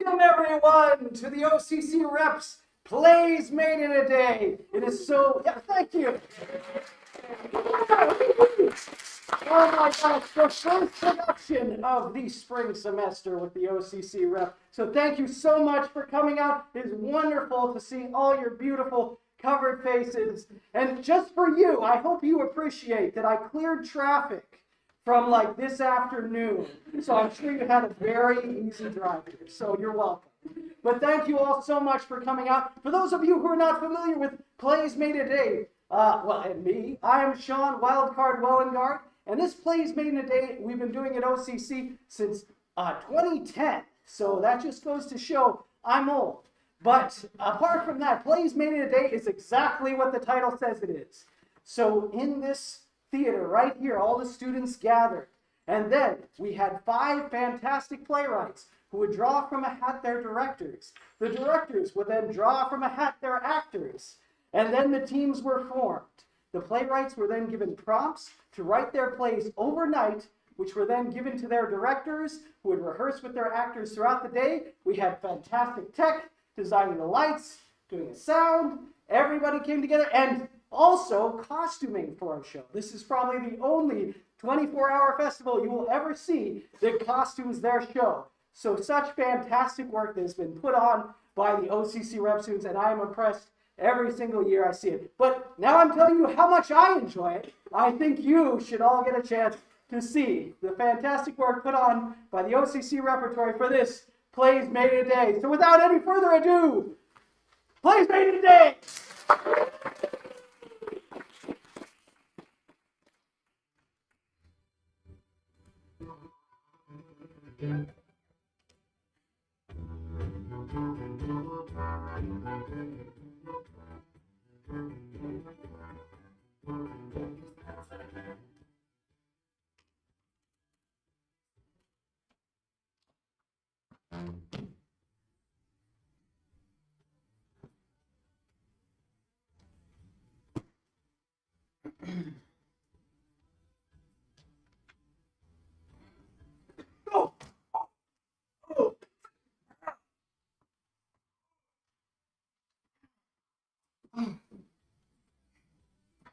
Welcome everyone to the OCC Reps Plays Made in a Day. It is so, yeah, thank you. Oh my gosh, the first production of the spring semester with the OCC Rep. So thank you so much for coming out. It is wonderful to see all your beautiful covered faces. And just for you, I hope you appreciate that I cleared traffic from like this afternoon. So I'm sure you had a very easy drive here. So you're welcome. But thank you all so much for coming out. For those of you who are not familiar with Plays Made a Day, and me, I am Sean Wildcard Wellengard. And this Plays Made in a Day, we've been doing at OCC since 2010. So that just goes to show I'm old. But apart from that, Plays Made in a Day is exactly what the title says it is. So in this theater right here, all the students gathered. And then we had 5 fantastic playwrights who would draw from a hat their directors. The directors would then draw from a hat their actors. And then the teams were formed. The playwrights were then given prompts to write their plays overnight, which were then given to their directors, who would rehearse with their actors throughout the day. We had fantastic tech, designing the lights, doing the sound. Everybody came together, and also costuming for our show. This is probably the only 24-hour festival you will ever see that costumes their show. So such fantastic work that has been put on by the OCC Rep students, and I am impressed every single year I see it. But now I'm telling you how much I enjoy it. I think you should all get a chance to see the fantastic work put on by the OCC Repertory for this Plays Made in a Day. So without any further ado, Plays Made in a Day!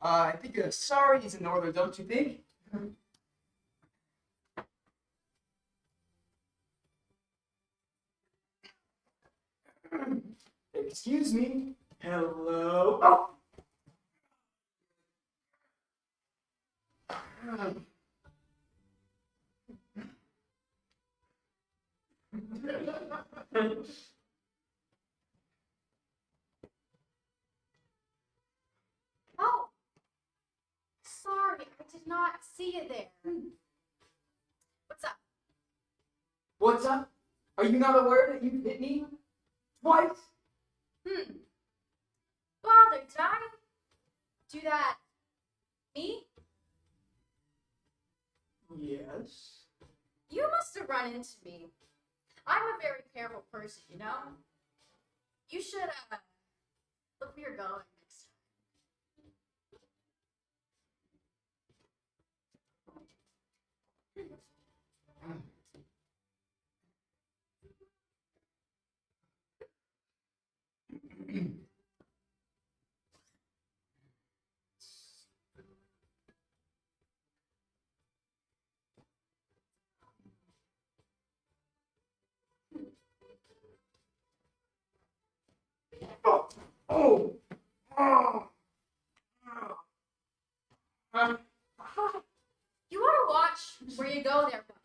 I think sorry is in order, don't you think? Excuse me. Hello. Oh. Oh, sorry, I did not see you there. What's up? What's up? Are you not aware that you hit me twice? Bother, did I do that? Me? Yes. You must have run into me. I'm a very careful person, you know? You should, look where you're going next time. Oh. You want to watch where you go there, buddy.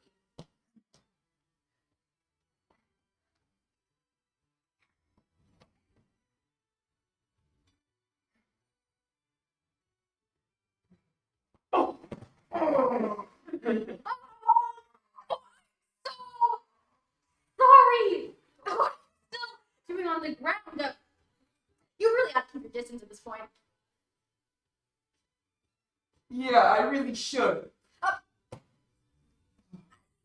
Sorry! Oh, I'm still doing on the ground. You really have to keep your distance at this point. Yeah, I really should.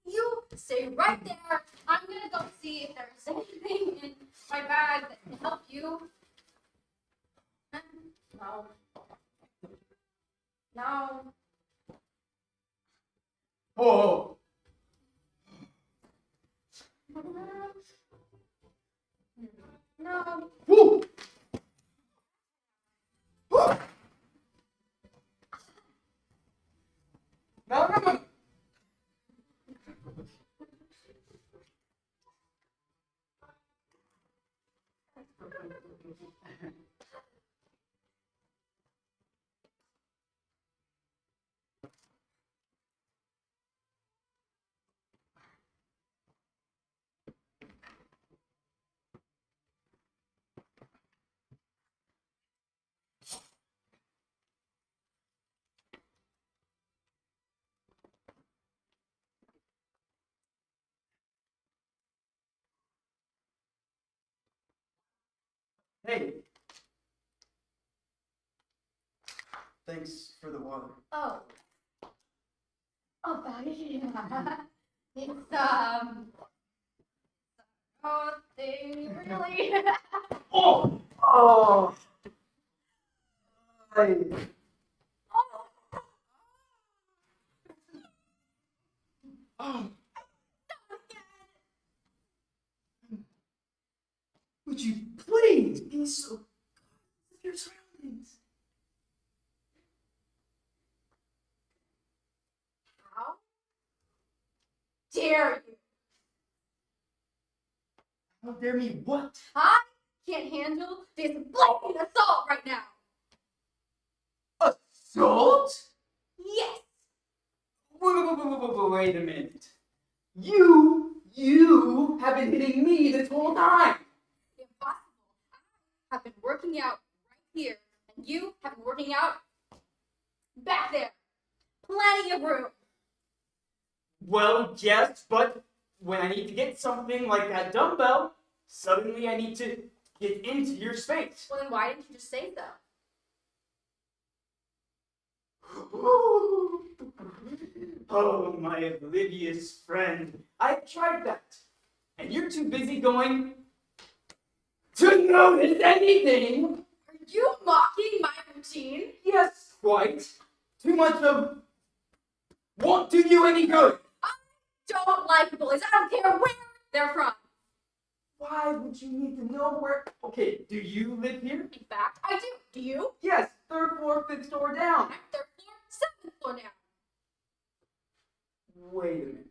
You stay right there. I'm gonna go see if there's anything in my bag that can help you. No. No. Oh. Woo! Woo! No. Hey. Thanks for the water. Oh. Oh, yeah. It's, oh, thing, really. Oh! Oh! Hey. Oh. Would you please be so good with your surroundings? How dare you? How dare me what? I can't handle this blatant assault right now. Assault? Yes. Wait a minute. You have been hitting me this whole time. Impossible. I have been working out right here, and you have been working out back there. Plenty of room. Well, yes, but when I need to get something like that dumbbell, suddenly I need to get into your space. Well, then why didn't you just say so? Oh, my oblivious friend. I've tried that. And you're too busy going to notice anything. Are you mocking my routine? Yes, quite. Too much of won't do you any good. I don't like bullies. I don't care where they're from. Why would you need to know where? Okay, do you live here? In fact, I do. Do you? Yes, third floor, fifth store down. I'm third floor, seventh floor now. Wait a minute.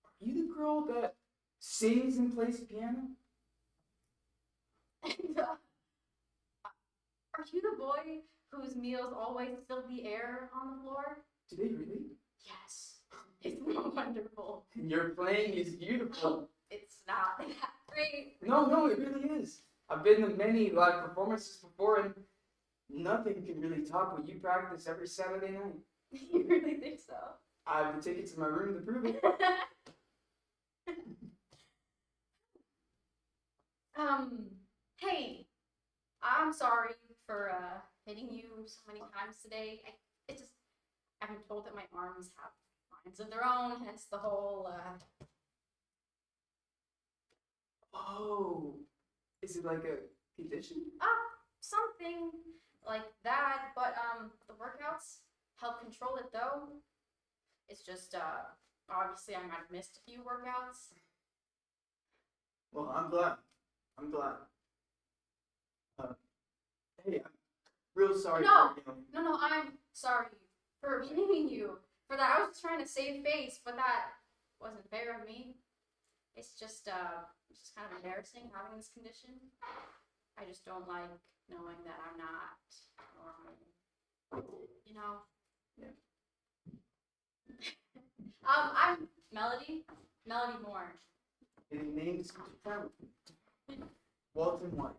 Are you the girl that sings and plays piano? And, are you the boy whose meals always fill the air on the floor? Do they really? Yes. It's wonderful. And your playing is beautiful. It's not that great. No, it really is. I've been to many live performances before, and nothing can really top what you practice every Saturday night. You really think so? I have the tickets in my room to prove it. Hey, I'm sorry for hitting you so many times today. I've been told that my arms have minds of their own, hence the whole, Oh, is it like a condition? something like that, but, the workouts help control it, though. It's just, obviously I might have missed a few workouts. Well, I'm glad. Hey, I'm real sorry. No. For, No, I'm sorry for blaming you for that. I was just trying to save face, but that wasn't fair of me. It's just kind of embarrassing having this condition. I just don't like knowing that I'm not normal. You know? Yeah. I'm Melody Moore. Any names to count? Walton White.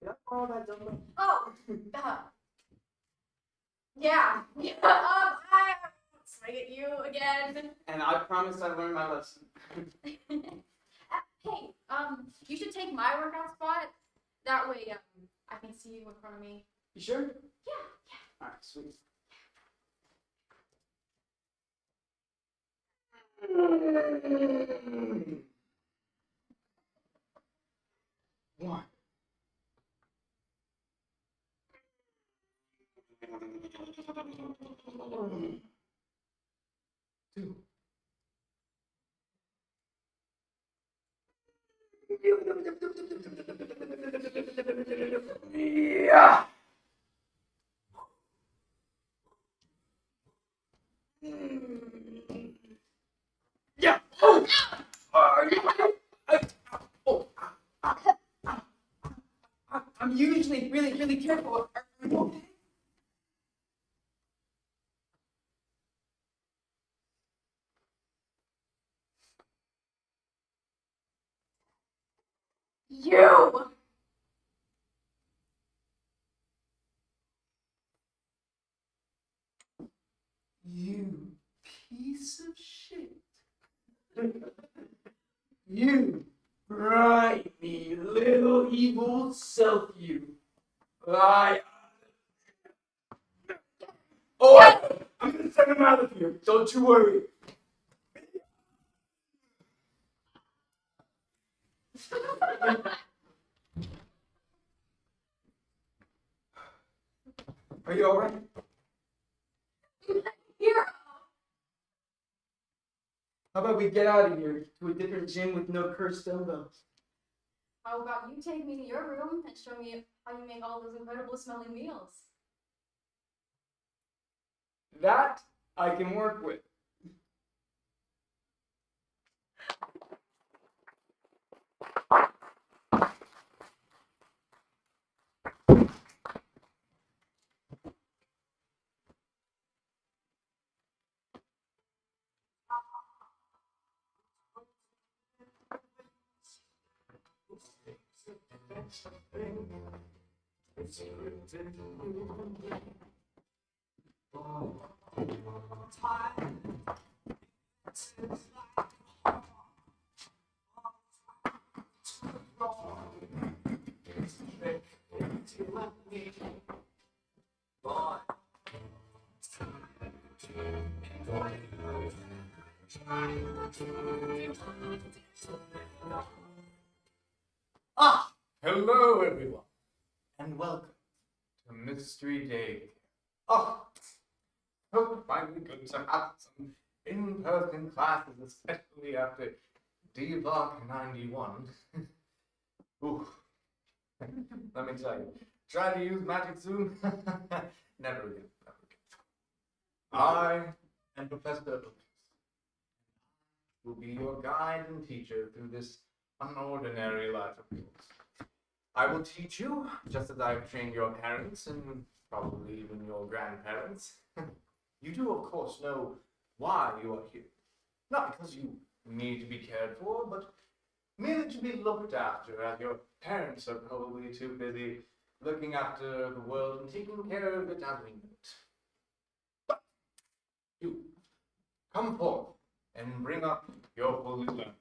Did I borrow that dumbbell? Oh, yeah. I swing at you again. And I promise I learned my lesson. Hey, you should take my workout spot. That way, I can see you in front of me. You sure? Yeah. Alright, sweet. One. Two. Yeah. Yeah. Oh. Oh. I'm usually really careful. Are you okay? You! You piece of shit. You grimy little evil self, you. I. I'm gonna send him out of here. Don't you worry. Are you alright? Hero! How about we get out of here to a different gym with no cursed dumbbells? How about you take me to your room and show me how you make all those incredible smelling meals? That I can work with. Ah, hello everyone, and welcome to Mystery Day. Oh, so finally good to have some in-person classes, especially after DBlock 91. Ooh, let me tell you, try to use magic soon? Never again, never again. I am Professor Lucas. Will be your guide and teacher through this unordinary life of yours. I will teach you, just as I've trained your parents and probably even your grandparents. You do, of course, know why you are here. Not because you need to be cared for, but merely to be looked after, as your parents are probably too busy looking after the world and taking care of it as we know it. But you, come forth and bring up your fully learned.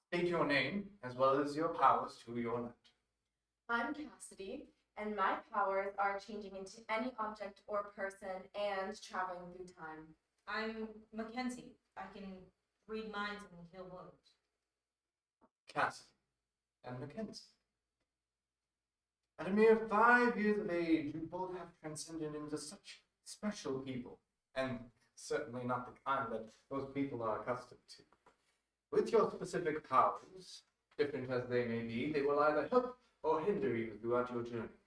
State your name as well as your powers to your left. I'm Cassidy, and my powers are changing into any object or person and traveling through time. I'm Mackenzie. I can read minds and heal wounds. Cassidy and Mackenzie. At a mere 5 years of age, you both have transcended into such special people, and certainly not the kind that most people are accustomed to. With your specific powers, different as they may be, they will either help or hinder you throughout your journey.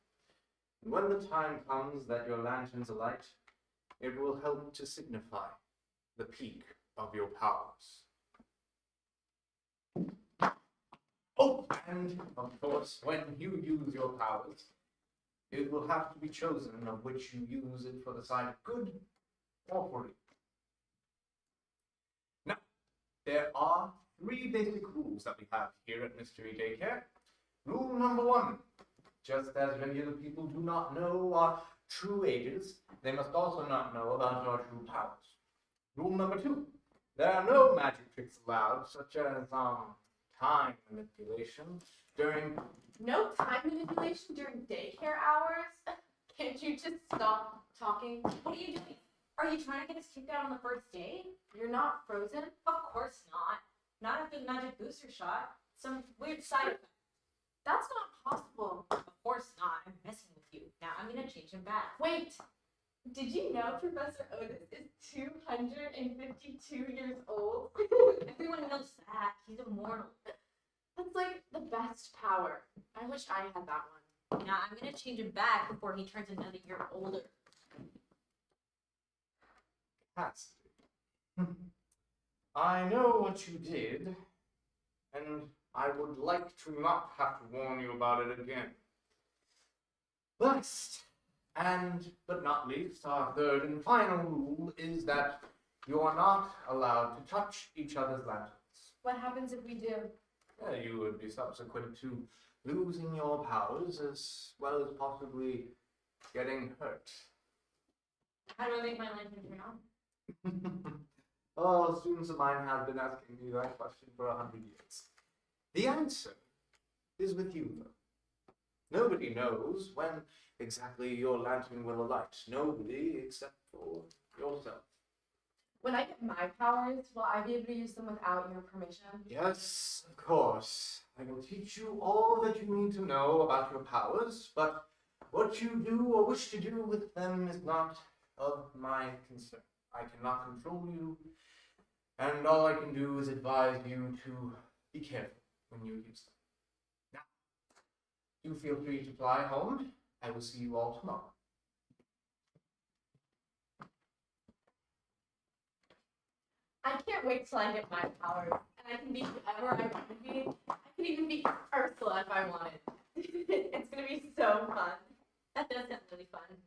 And when the time comes that your lanterns alight, it will help to signify the peak of your powers. Oh, and of course, when you use your powers, it will have to be chosen of which you use it for the side of good or for evil. Now, there are 3 basic rules that we have here at Mystery Daycare. Rule number 1, just as regular people do not know our true ages, they must also not know about our true powers. Rule number 2, there are no magic tricks allowed, such as, time manipulation during... No time manipulation during daycare hours? Can't you just stop talking? What are you doing? Are you trying to get us kicked out on the first day? You're not frozen? Of course not. Not after the magic booster shot. Some weird side effect. That's not possible. Of course not. I'm messing with you. Now I'm gonna change him back. Wait! Did you know Professor Otis is 252 years old? Everyone knows that. He's immortal. That's like the best power. I wish I had that one. Now I'm gonna change him back before he turns another year older. Cassidy. I know what you did, and I would like to not have to warn you about it again. Last, but not least, our third and final rule is that you are not allowed to touch each other's lanterns. What happens if we do? You would be subsequent to losing your powers as well as possibly getting hurt. How do I make my lantern turn on? Oh, students of mine have been asking me that question for 100 years. The answer is with you, though. Nobody knows when exactly your lantern will alight. Nobody except for yourself. When I get my powers, will I be able to use them without your permission? Yes, of course. I will teach you all that you need to know about your powers, but what you do or wish to do with them is not of my concern. I cannot control you, and all I can do is advise you to be careful when you use them. Now, do feel free to fly home. I will see you all tomorrow. I can't wait till I get my powers, and I can be whoever I want to be. I could even be Ursula if I wanted. It's gonna be so fun. That does sound really fun.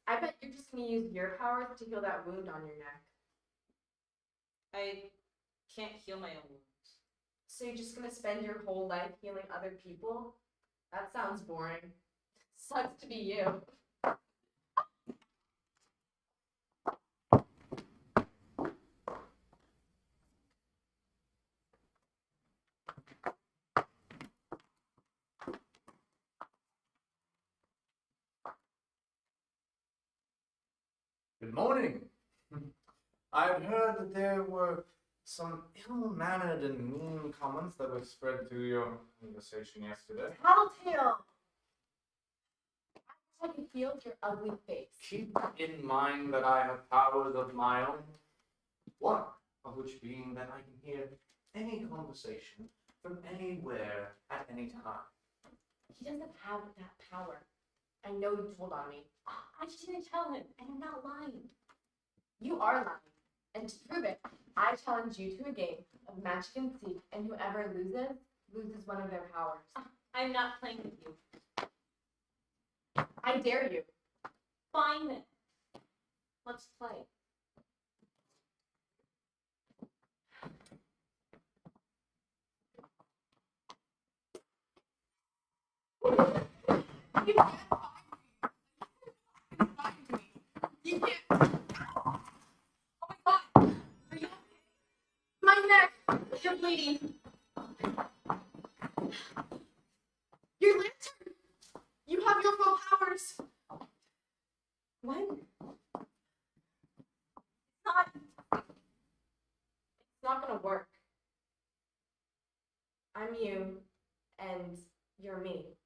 I bet you're just gonna use your powers to heal that wound on your neck. I can't heal my own wounds. So you're just gonna spend your whole life healing other people? That sounds boring. Sucks to be you. Good morning. I've heard that there were some ill-mannered and mean comments that were spread through your conversation yesterday. Tattletale! I wish I could heal your ugly face. Keep in mind that I have powers of my own, one of which being that I can hear any conversation from anywhere at any time. He doesn't have that power. I know you told on me. I just didn't tell him, and I'm not lying. You are lying. And to prove it, I challenge you to a game of magic and seek, and whoever loses one of their powers. I'm not playing with you. I dare you. Fine then. Let's play. You can't find me. You can't. Oh my god. Are you okay? My neck. You're bleeding. Your lantern. You have your full powers. When? It's not gonna work. I'm you, and you're me.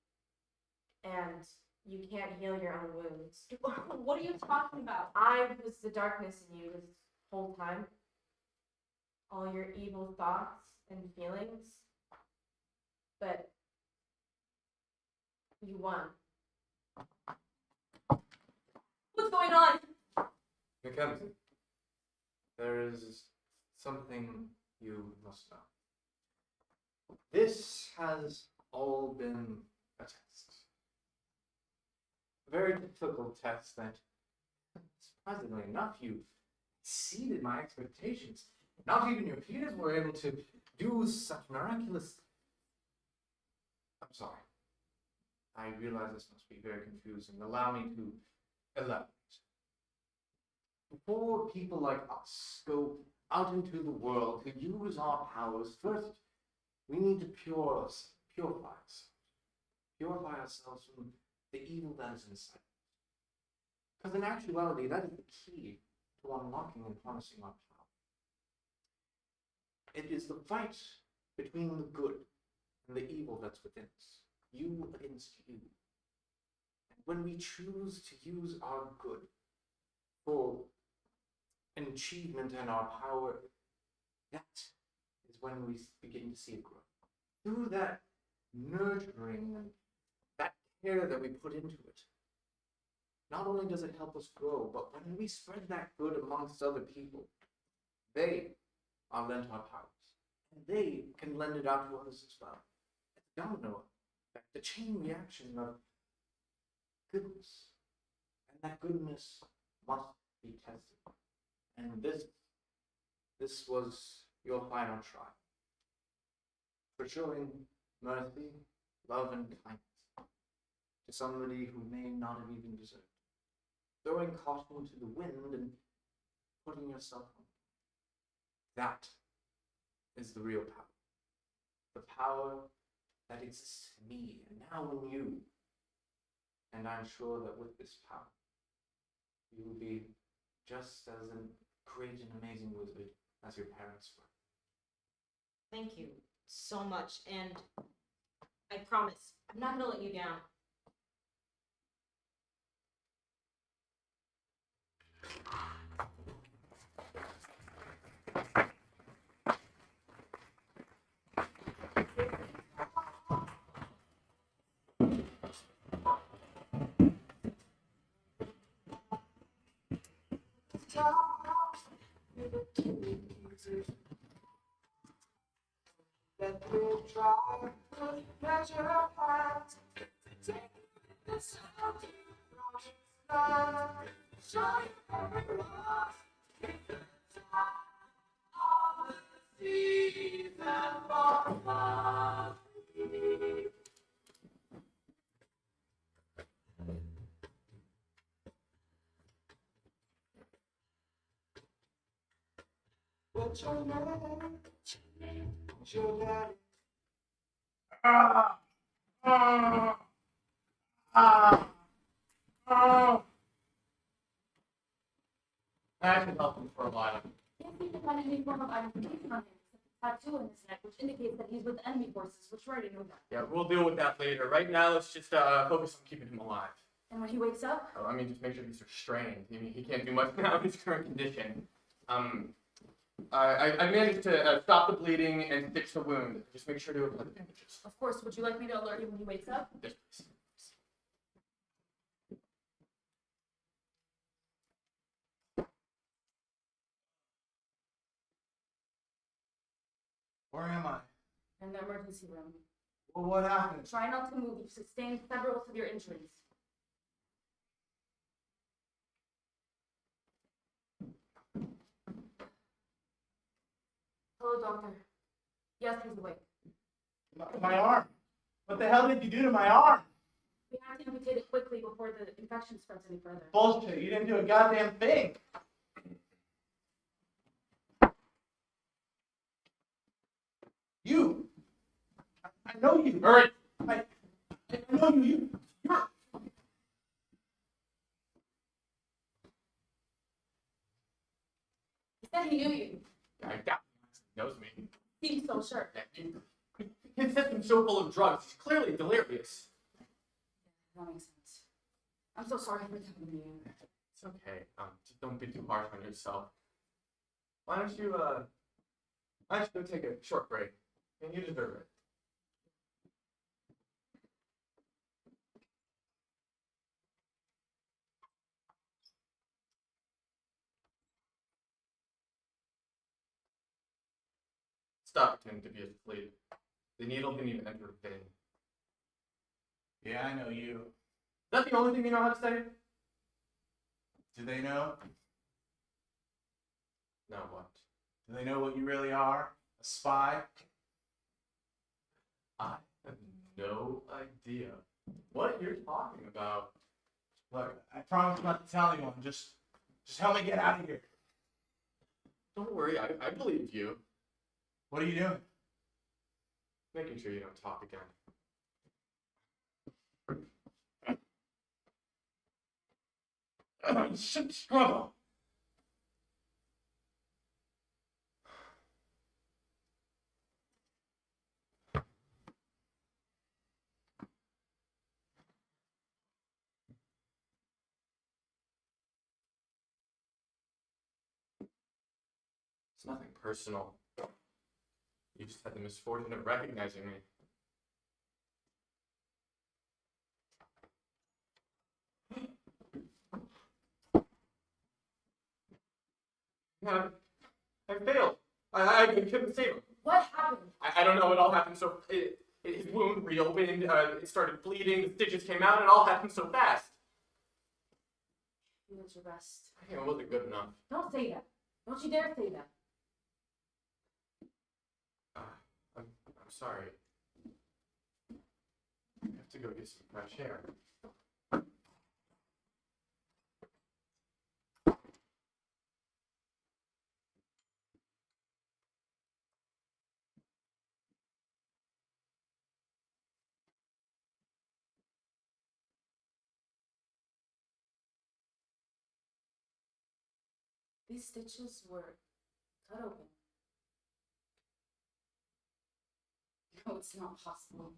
And you can't heal your own wounds. What are you talking about? I was the darkness in you this whole time. All your evil thoughts and feelings. But you won. What's going on? Mackenzie, there is something you must know. This has all been a test. A very difficult test that, surprisingly enough, you exceeded my expectations. Not even your peers were able to do such miraculous... I'm sorry. I realize this must be very confusing. Allow me to elaborate. Before people like us go out into the world to use our powers, first we need to purify ourselves. Purify ourselves from the evil that is inside. Because in actuality, that is the key to unlocking and harnessing our power. It is the fight between the good and the evil that's within us. You against you. And when we choose to use our good, for an achievement and our power, that is when we begin to see it grow. Through that nurturing and that care that we put into it, not only does it help us grow, but when we spread that good amongst other people, they are lent our powers, and they can lend it out to others as well. It's a domino effect, the chain reaction of goodness, and that goodness must be tested. And this was your final trial for showing mercy, love, and kindness to somebody who may not have even deserved it. Throwing caution to the wind and putting yourself on. That is the real power. The power that exists in me and now in you. And I'm sure that with this power, you will be just as great and amazing wizard as your parents were. Thank you so much, and I promise I'm not gonna let you down. That will try to measure hands. Take the sound to show you every loss. Take the time of the season for love. What's your name? What's your daddy? I can help him for a while. Can't seem to find any form of identification on him, except a tattoo in his neck, which indicates that he's with enemy forces, which we already know that. Yeah, we'll deal with that later. Right now, let's just focus on keeping him alive. And when he wakes up, Oh, I mean, just make sure he's restrained. I mean, he can't do much now in his current condition. I managed to stop the bleeding and stitch the wound. Just make sure to apply the bandages. of course, would you like me to alert you when he wakes up? Yes, please. Where am I? In the emergency room. Well, what happened? Try not to move. You've sustained several severe injuries. Hello, doctor. Yes, he's awake. My arm. What the hell did you do to my arm? We have to amputate it quickly before the infection spreads any further. Bullshit. You didn't do a goddamn thing. You. I know you. Hurry! I know you. You're. He said he knew you. I doubt he knows me. Seems so sure. His system's so full of drugs. He's clearly delirious. That makes sense. I'm so sorry for telling you. It's okay. Just don't be too harsh on yourself. Why don't you go take a short break? And you deserve it. Stop pretending to be asleep. The needle didn't even enter the vein. Yeah, I know you. Is that the only thing you know how to say? Do they know? No, what? Do they know what you really are? A spy? I have no idea what you're talking about. Look, I promise not to tell anyone. Just help me get out of here. Don't worry, I believe you. What are you doing? Making sure you don't talk again. Shit, struggle. It's nothing personal. You just had the misfortune of recognizing me. Yeah, I failed. I couldn't save him. What happened? I don't know. It all happened so. His wound reopened. It started bleeding. The stitches came out. It all happened so fast. You did your best. I think it wasn't good enough. Don't say that. Don't you dare say that. I'm sorry. I have to go get some fresh air. These stitches were cut open. No, it's not possible.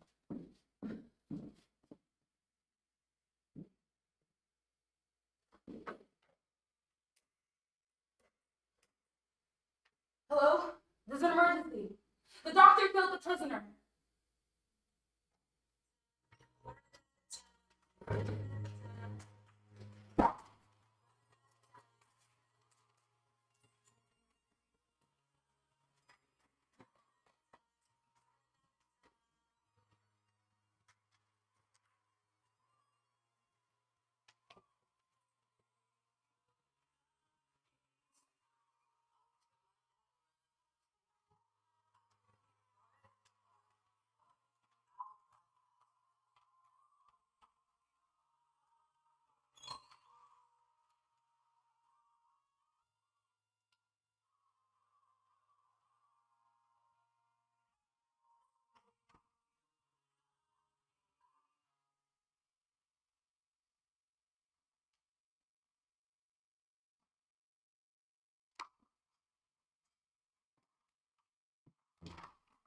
Hello? There's an emergency. The doctor killed the prisoner.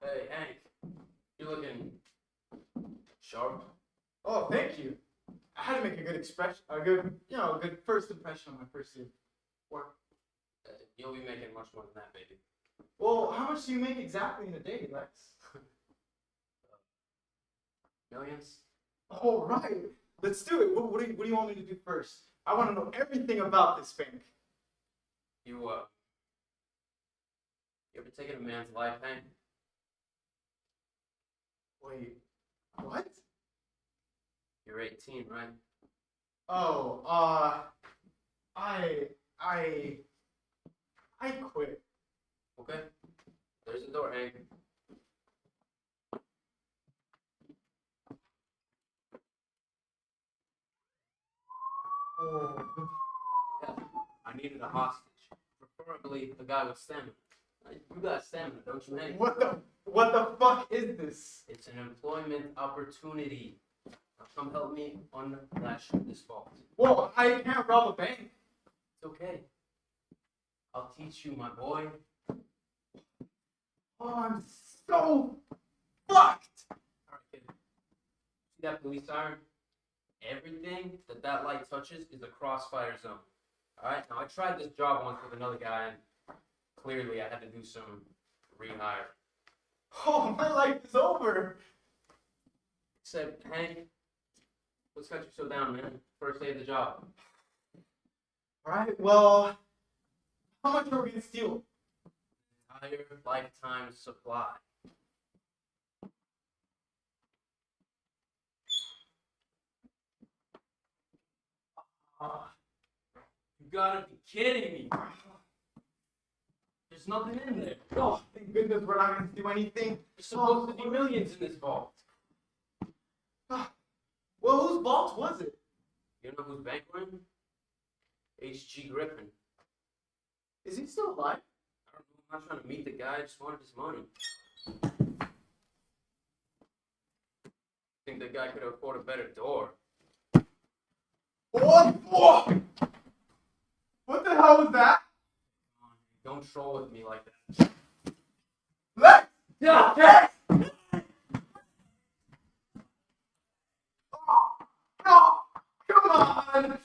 Hey, Hank, you're looking sharp. Oh, thank you. I had to make a good expression, a good first impression on my first day of work. You'll be making much more than that, baby. Well, how much do you make exactly in a day, Lex? Millions? All right, let's do it. What do you want me to do first? I want to know everything about this bank. You ever taken a man's life, Hank? Wait, what? You're 18, right? Oh, I quit. Okay. There's the door, Hank. Oh. Yeah. I needed a hostage. Preferably a guy with stamina. You got stamina, don't you, Hank? What the fuck is this? It's an employment opportunity. Now come help me unlash this vault. Whoa, I can't rob a bank. It's okay. I'll teach you, my boy. Oh, I'm so fucked. Alright, kid. See that police siren? Everything that light touches is a crossfire zone. Alright, now I tried this job once with another guy, and clearly I had to do some rehire. Oh, my life is over. Except, Hank, what's got you so down, man? First day of the job. All right, well, how much are we gonna steal? Entire lifetime supply. You gotta be kidding me. There's nothing in there. Oh, thank goodness we're not gonna steal anything. There's supposed to be millions in this vault. Well, whose vault was it? You know whose bank we're in? H.G. Griffin. Is he still alive? I don't know. I'm not trying to meet the guy. I just wanted his money. Think the guy could afford a better door. What the hell was that? Don't troll with me like that. Lex! Yeah. Lex! No! Come on!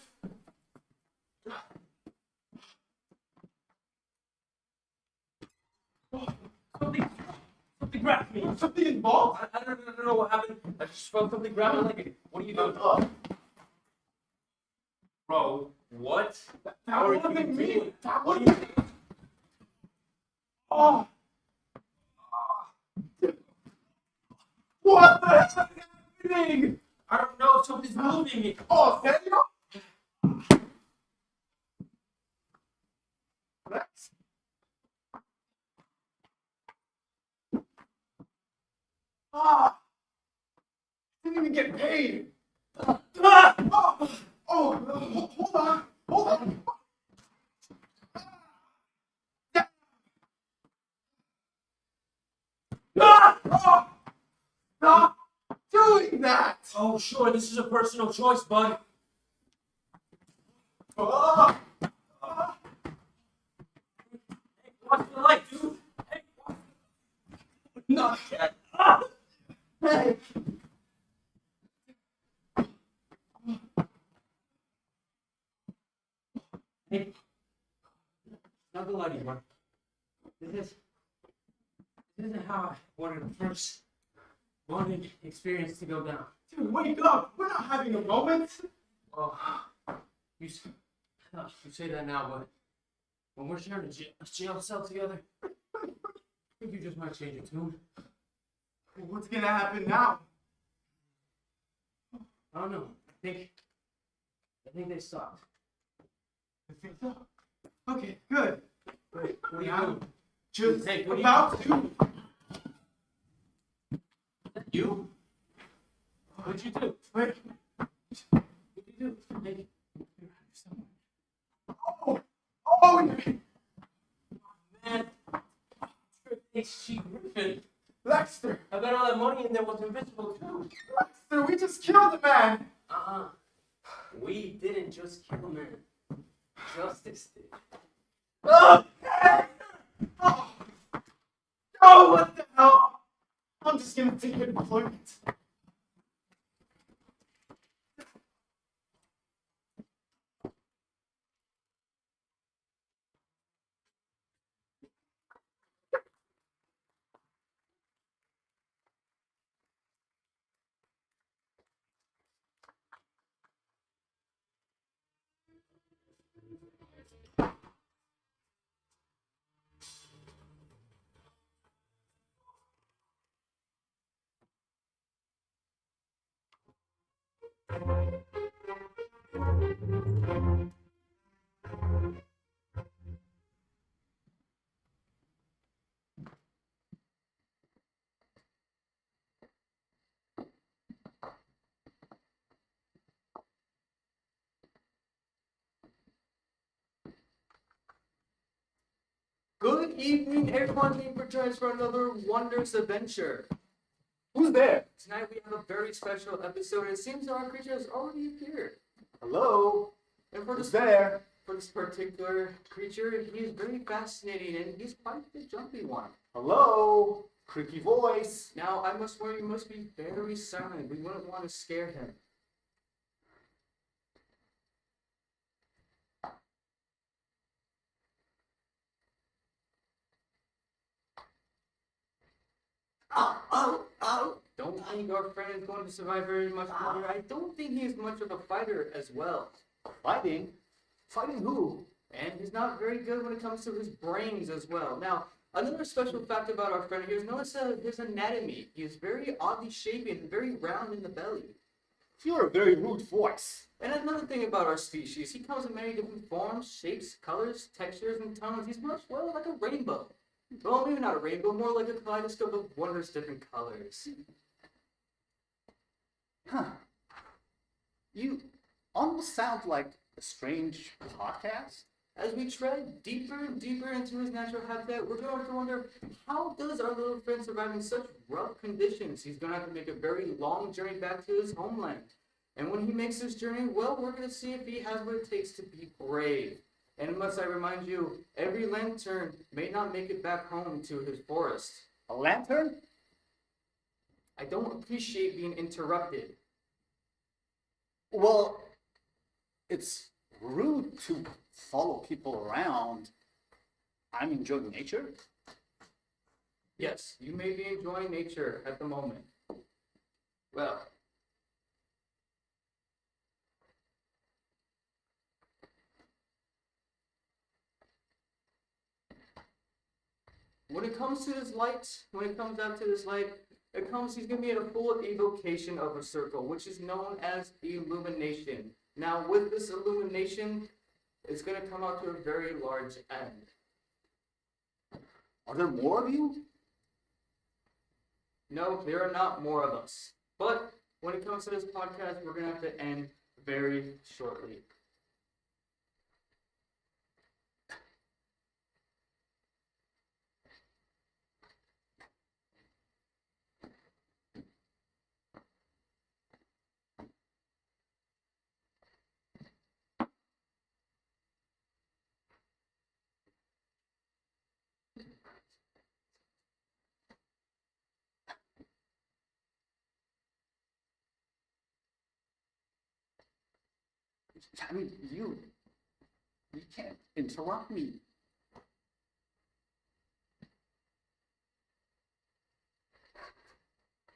grabbed me. Something involved? I don't know what happened. I just felt something grab my leg. What are you doing? Bro, what? That are you wasn't me. doing? That What are wasn't. you Oh. What the heck is happening? I don't know. Something's moving me. Oh, Daniel? That's... Ah! Didn't even get paid. Ah! Oh, hold on. Hold on. Ah! Oh! Stop doing that! Oh, sure. This is a personal choice, bud. Ah! Hey, watch the light, dude. Hey, watch. Not yet. Ah! Hey! Hey. Not gonna lie to you, bud. This isn't how I wanted the first morning experience to go down. Dude, wake up! We're not having a moment! Well, you say that now, but when we're sharing a jail cell together, I think you just might change your tune. What's gonna happen now? I don't know. I think they stopped. I think so. Okay, good. Wait, what are you Now, doing? just Hey, what are you- about to. You? What'd you do? Wait. What'd you do? Hey, Oh! Oh! man. It's Chief Griffin. Lexter! I bet all that money in there was invisible too. Lexter, we just killed the man! We didn't just kill him, man. Justice did. Oh! Oh! Oh, what the hell? I'm just gonna take employment. Good evening, everyone. Thank you for joining us for another wondrous adventure. Who's there? Tonight we have a very special episode, and it seems that our creature has already appeared. Hello? And for Who's this, there? for this particular creature, he is very fascinating, and he's quite the jumpy one. Hello? Creaky voice. Now, I must warn you, must be very silent. We wouldn't want to scare him. Oh! Don't think our friend is going to survive very much longer. I don't think he's much of a fighter as well. Fighting? Fighting who? And he's not very good when it comes to his brains as well. Now, another special fact about our friend here is notice his anatomy. He is very oddly shaped and very round in the belly. You're a very rude voice. And another thing about our species, he comes in many different forms, shapes, colors, textures, and tones. He's much, well, like a rainbow. Well, maybe not a rainbow, more like a kaleidoscope of wondrous different colors. Huh. You almost sound like a strange podcast. As we tread deeper and deeper into his natural habitat, we're going to wonder, how does our little friend survive in such rough conditions? He's going to have to make a very long journey back to his homeland. And when he makes this journey, well, we're going to see if he has what it takes to be brave. And must I remind you, every lantern may not make it back home to his forest. A lantern? I don't appreciate being interrupted. Well, it's rude to follow people around. I'm enjoying nature. Yes, you may be enjoying nature at the moment. Well, when it comes to this light, when it comes out to this light, he's gonna be in a full evocation of a circle, which is known as illumination. Now, with this illumination, it's gonna come out to a very large end. Are there more of you? No, there are not more of us. But when it comes to this podcast, we're gonna have to end very shortly. I mean, you can't interrupt me.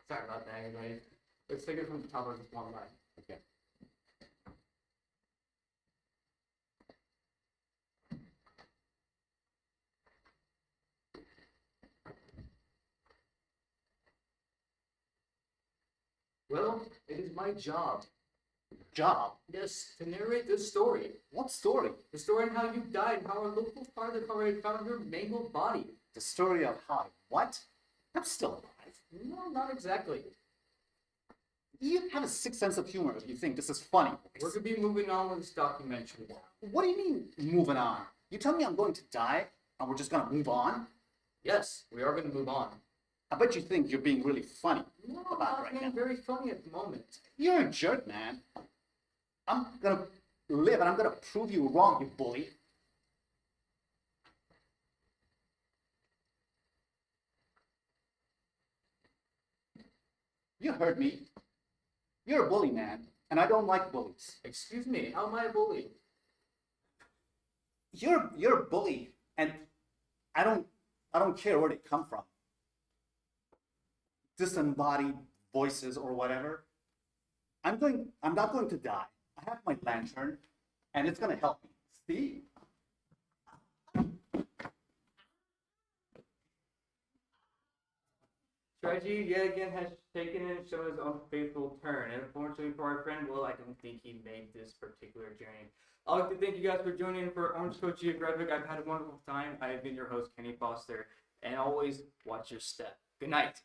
Sorry about that, everybody. Let's take it from the top of this one line. Okay. Well, it is my job, Job? yes, to narrate this story. What story? The story on how you died and how our local fire department found your mangled body. The story of how? What? I'm still alive. No, not exactly. You have a sick sense of humor if you think this is funny. We're gonna be moving on with this documentary now. What do you mean, moving on? You tell me I'm going to die, and we're just gonna move on? Yes, we are gonna move on. I bet you think you're being really funny No, I'm about not right being now. very funny at the moment. You're a jerk, man. I'm gonna live, and I'm gonna prove you wrong, you bully. You heard me. You're a bully, man, and I don't like bullies. Excuse me, how am I a bully? You're a bully, and I don't care where they come from. Disembodied voices or whatever. I'm not going to die. I have my lantern, and it's gonna help me. See? Tragedy yet again has taken and shown his unfaithful turn, and unfortunately for our friend Will, I don't think he made this particular journey. I'd like to thank you guys for joining in for Orange Coast Geographic. I've had a wonderful time. I have been your host, Kenny Foster, and always watch your step. Good night.